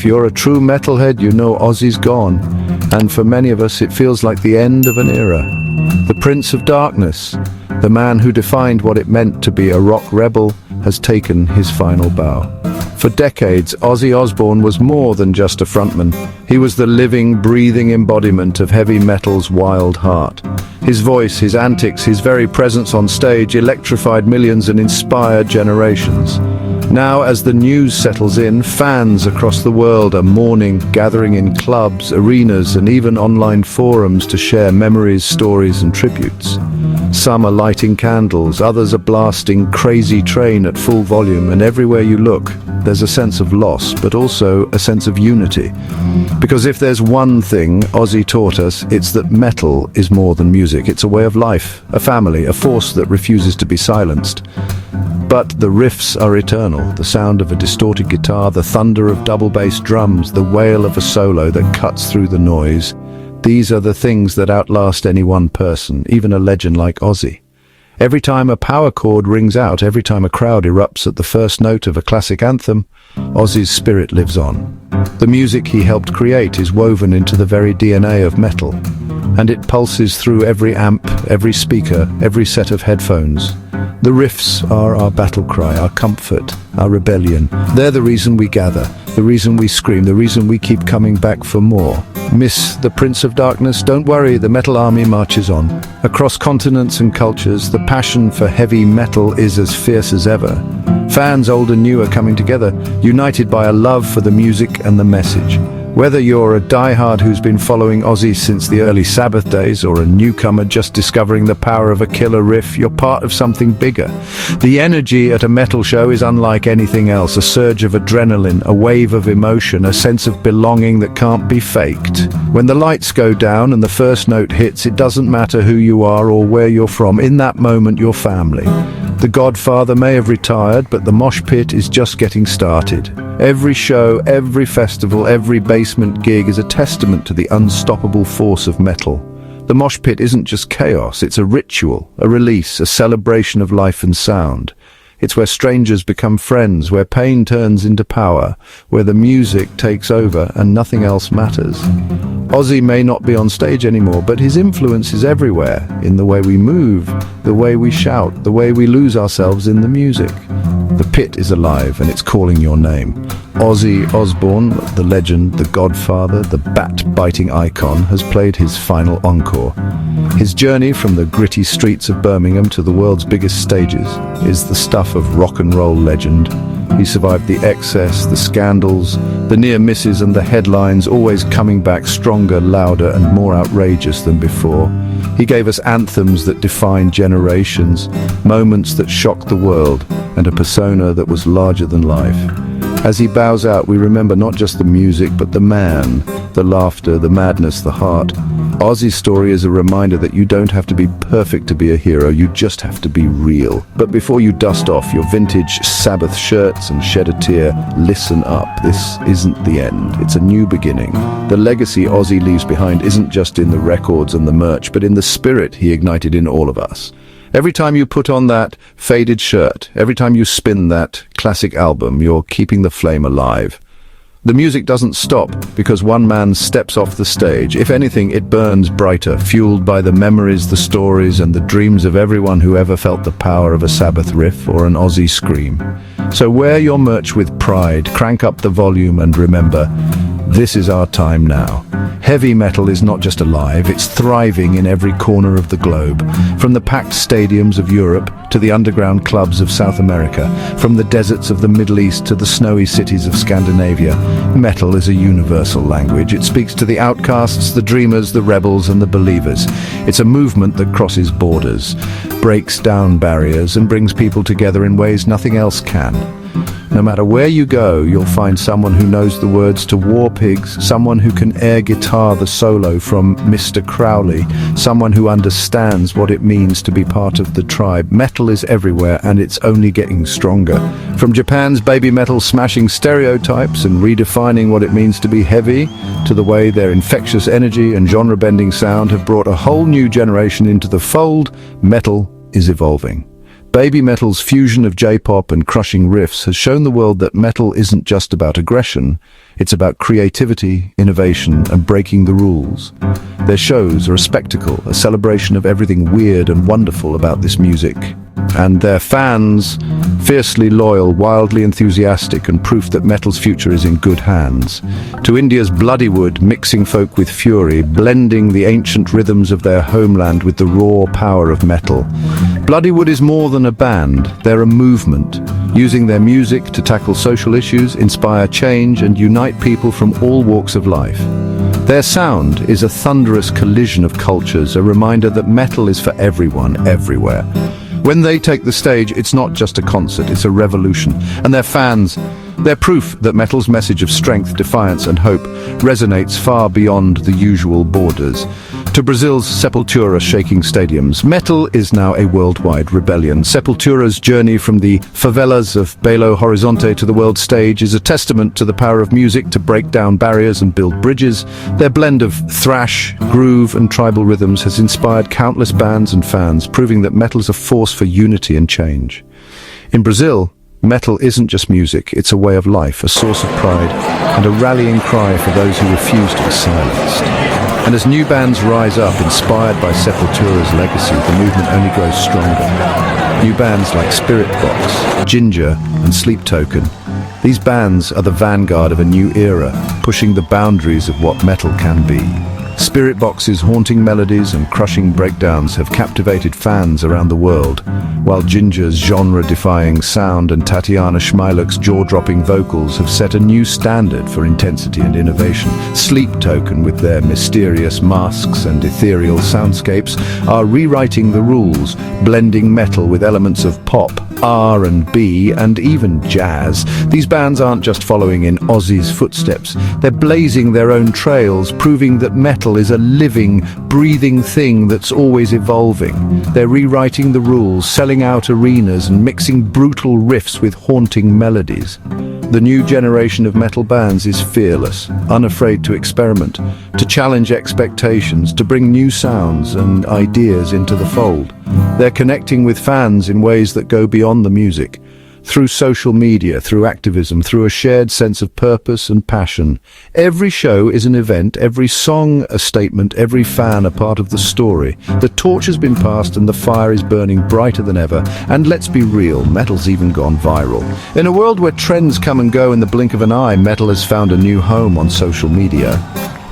If you're a true metalhead, you know Ozzy's gone. And for many of us, it feels like the end of an era. The Prince of Darkness, the man who defined what it meant to be a rock rebel, has taken his final bow. For decades, Ozzy Osbourne was more than just a frontman. He was the living, breathing embodiment of heavy metal's wild heart. His voice, his antics, his very presence on stage electrified millions and inspired generations. Now, as the news settles in, fans across the world are mourning, gathering in clubs, arenas, and even online forums to share memories, stories, and tributes. Some are lighting candles, others are blasting Crazy Train at full volume, and everywhere you look, there's a sense of loss, but also a sense of unity. Because if there's one thing Ozzy taught us, it's that metal is more than music. It's a way of life, a family, a force that refuses to be silenced. But the riffs are eternal, the sound of a distorted guitar, the thunder of double bass drums, the wail of a solo that cuts through the noise. These are the things that outlast any one person, even a legend like Ozzy. Every time a power chord rings out, every time a crowd erupts at the first note of a classic anthem, Ozzy's spirit lives on. The music he helped create is woven into the very DNA of metal, and it pulses through every amp, every speaker, every set of headphones. The riffs are our battle cry, our comfort, our rebellion. They're the reason we gather, the reason we scream, the reason we keep coming back for more. Miss the Prince of Darkness? Don't worry, the metal army marches on. Across continents and cultures, the passion for heavy metal is as fierce as ever. Fans old and new are coming together, united by a love for the music and the message. Whether you're a diehard who's been following Ozzy since the early Sabbath days or a newcomer just discovering the power of a killer riff, you're part of something bigger. The energy at a metal show is unlike anything else, a surge of adrenaline, a wave of emotion, a sense of belonging that can't be faked. When the lights go down and the first note hits, it doesn't matter who you are or where you're from. In that moment, you're family. The Godfather may have retired, but the mosh pit is just getting started. Every show, every festival, every basement gig is a testament to the unstoppable force of metal. The mosh pit isn't just chaos, it's a ritual, a release, a celebration of life and sound. It's where strangers become friends, where pain turns into power, where the music takes over and nothing else matters. Ozzy may not be on stage anymore, but his influence is everywhere, in the way we move, the way we shout, the way we lose ourselves in the music. The pit is alive and it's calling your name. Ozzy Osbourne, the legend, the godfather, the bat-biting icon, has played his final encore. His journey from the gritty streets of Birmingham to the world's biggest stages is the stuff of rock and roll legend. He survived the excess, the scandals, the near misses and the headlines, always coming back stronger, louder and more outrageous than before. He gave us anthems that defined generations, moments that shocked the world, and a persona that was larger than life. As he bows out, we remember not just the music, but the man, the laughter, the madness, the heart. Ozzy's story is a reminder that you don't have to be perfect to be a hero, you just have to be real. But before you dust off your vintage Sabbath shirts and shed a tear, listen up. This isn't the end, it's a new beginning. The legacy Ozzy leaves behind isn't just in the records and the merch, but in the spirit he ignited in all of us. Every time you put on that faded shirt, every time you spin that classic album, you're keeping the flame alive. The music doesn't stop because one man steps off the stage. If anything, it burns brighter, fueled by the memories, the stories, and the dreams of everyone who ever felt the power of a Sabbath riff or an Ozzy scream. So wear your merch with pride, crank up the volume, and remember, this is our time now. Heavy metal is not just alive, it's thriving in every corner of the globe. From the packed stadiums of Europe to the underground clubs of South America, from the deserts of the Middle East to the snowy cities of Scandinavia, metal is a universal language. It speaks to the outcasts, the dreamers, the rebels, and the believers. It's a movement that crosses borders, breaks down barriers, and brings people together in ways nothing else can. No matter where you go, you'll find someone who knows the words to War Pigs, someone who can air guitar the solo from Mr. Crowley, someone who understands what it means to be part of the tribe. Metal is everywhere, and it's only getting stronger. From Japan's baby metal smashing stereotypes and redefining what it means to be heavy, to the way their infectious energy and genre-bending sound have brought a whole new generation into the fold, metal is evolving. Baby metal's fusion of J-pop and crushing riffs has shown the world that metal isn't just about aggression, It's about creativity, innovation, and breaking the rules. Their shows are a spectacle, a celebration of everything weird and wonderful about this music. And their fans, fiercely loyal, wildly enthusiastic, and proof that metal's future is in good hands. To India's Bloodywood, mixing folk with fury, blending the ancient rhythms of their homeland with the raw power of metal. Bloodywood is more than a band, they're a movement, using their music to tackle social issues, inspire change, and unite people from all walks of life. Their sound is a thunderous collision of cultures, a reminder that metal is for everyone, everywhere. When they take the stage, it's not just a concert, it's a revolution. And their fans, they're proof that metal's message of strength, defiance, and hope resonates far beyond the usual borders. To Brazil's Sepultura shaking stadiums, metal is now a worldwide rebellion. Sepultura's journey from the favelas of Belo Horizonte to the world stage is a testament to the power of music to break down barriers and build bridges. Their blend of thrash, groove, and tribal rhythms has inspired countless bands and fans, proving that metal is a force for unity and change. In Brazil, metal isn't just music, it's a way of life, a source of pride, and a rallying cry for those who refuse to be silenced. And as new bands rise up, inspired by Sepultura's legacy, the movement only grows stronger. New bands like Spirit Box, Ginger, and Sleep Token. These bands are the vanguard of a new era, pushing the boundaries of what metal can be. Spirit Box's haunting melodies and crushing breakdowns have captivated fans around the world, while Ginger's genre-defying sound and Tatiana Szmajluk's jaw-dropping vocals have set a new standard for intensity and innovation. Sleep Token, with their mysterious masks and ethereal soundscapes, are rewriting the rules, blending metal with elements of pop, R&B, and even jazz. These bands aren't just following in Ozzy's footsteps, they're blazing their own trails, proving that metal is a living, breathing thing that's always evolving. They're rewriting the rules, selling out arenas, and mixing brutal riffs with haunting melodies. The new generation of metal bands is fearless, unafraid to experiment, to challenge expectations, to bring new sounds and ideas into the fold. They're connecting with fans in ways that go beyond the music. Through social media, through activism, through a shared sense of purpose and passion. Every show is an event, every song a statement, every fan a part of the story. The torch has been passed and the fire is burning brighter than ever. And let's be real, metal's even gone viral. In a world where trends come and go in the blink of an eye, metal has found a new home on social media.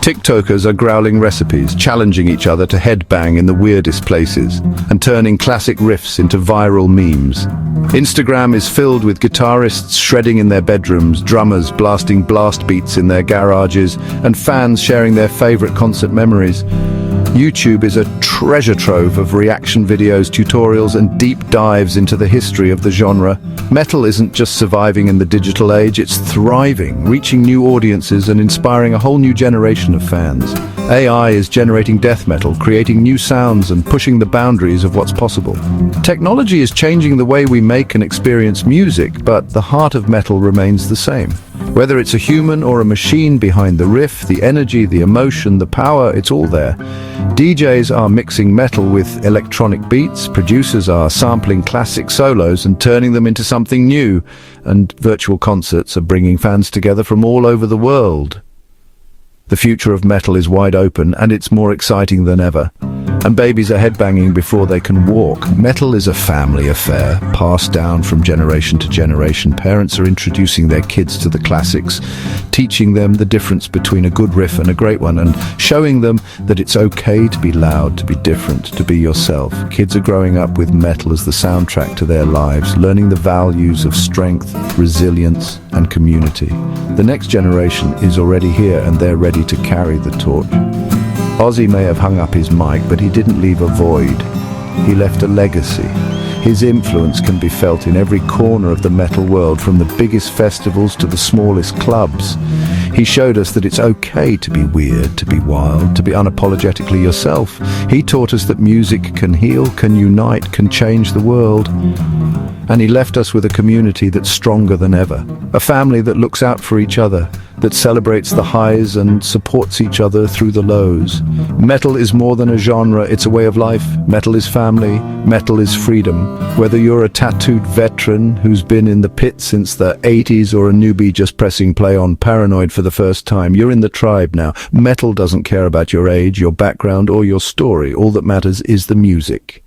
TikTokers are growling recipes, challenging each other to headbang in the weirdest places, and turning classic riffs into viral memes. Instagram is filled with guitarists shredding in their bedrooms, drummers blasting blast beats in their garages, and fans sharing their favorite concert memories. YouTube is a treasure trove of reaction videos, tutorials, and deep dives into the history of the genre. Metal isn't just surviving in the digital age, it's thriving, reaching new audiences and inspiring a whole new generation of fans. AI is generating death metal, creating new sounds and pushing the boundaries of what's possible. Technology is changing the way we make and experience music, but the heart of metal remains the same. Whether it's a human or a machine behind the riff, the energy, the emotion, the power, it's all there. DJs are mixing metal with electronic beats, producers are sampling classic solos and turning them into something new, and virtual concerts are bringing fans together from all over the world. The future of metal is wide open, and it's more exciting than ever. And babies are headbanging before they can walk. Metal is a family affair, passed down from generation to generation. Parents are introducing their kids to the classics, teaching them the difference between a good riff and a great one, and showing them that it's okay to be loud, to be different, to be yourself. Kids are growing up with metal as the soundtrack to their lives, learning the values of strength, resilience, and community. The next generation is already here, and they're ready to carry the torch. Ozzy may have hung up his mic, but he didn't leave a void. He left a legacy. His influence can be felt in every corner of the metal world, from the biggest festivals to the smallest clubs. He showed us that it's okay to be weird, to be wild, to be unapologetically yourself. He taught us that music can heal, can unite, can change the world. And he left us with a community that's stronger than ever. A family that looks out for each other, that celebrates the highs and supports each other through the lows. Metal is more than a genre, it's a way of life. Metal is family, metal is freedom. Whether you're a tattooed veteran who's been in the pit since the 80s or a newbie just pressing play on Paranoid for the first time, you're in the tribe now. Metal doesn't care about your age, your background, or your story. All that matters is the music.